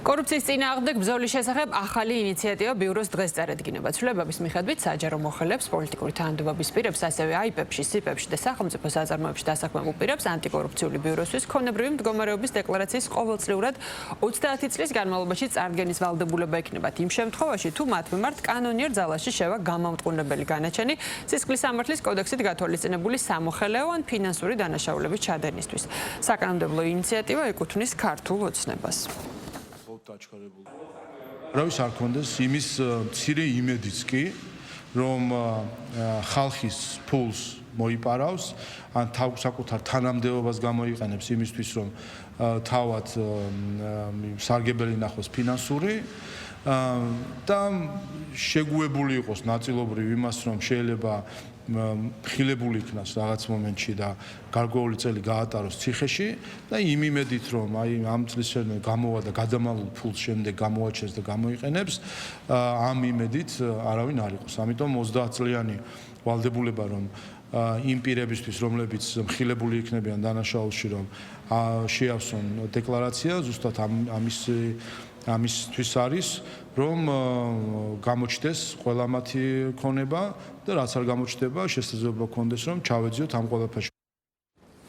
კორუფციის წინააღმდეგ ბრძოლის შესახებ ახალი ინიციატივა ბიუროს დღეს წარედგინება. ცვლილებების მიხედვით საჯარო მოხელეებს, პოლიტიკური თანამდებობის პირებს, ასევე აიპებში, სიპებში და სახელმწიფო საწარმოებში დასაქმებულ პირებს ანტიკორუფციული ბიუროსთვის ქონებრივი მდგომარეობის დეკლარაციის ყოველწლიურად 30 წლის განმავლობაში წარდგენის ვალდებულება ექნებათ იმ შემთხვევაში, თუ მათ მიმართ კანონიერ ძალაში შევა გამამტყუნებელი განაჩენი სისხლის სამართლის კოდექსით გათვალისწინებული სამოხელეო ან ფინანსური დანაშაულების ჩადენისთვის. საკანონმდებლო ინიციატივა ეკუთვნის ქართულ ოცნებას. რავის არ ქონდეს იმის მცირე იმედიც კი, რომ ხალხის ფულს მოიპარავს, ან საკუთარ თანამდებობას გამოიყენებს იმისთვის, რომ თავად სარგებელი ნახოს ფინანსური და შეგუებული იყოს ნაწილობრივ იმას, რომ შეიძლება ხილებული იქნას რაღაც მომენტში და გარკვეული წელი გაატაროს ციხეში და იმ იმედით რომ აი ამ წლის შემდეგ გამოვა და გადამალულ ფულს შემდეგ გამოაჩენს და გამოიყენებს ამ იმედით არავინ არ იყოს. ამიტომ 30 წლიანი ვალდებულება რომ იმ პირებისთვის რომლებიც ხილებული იქნებიან დანაშაულში რომ შეავსონ დეკლარაცია ზუსტად ამისთვის არის რომ გამოჩნდეს ყველა მათი ქონება და რაც არ გამოჩნდება შესაძლებლობა ქონდეს რომ ჩავეძიოთ ამ ყველაფერში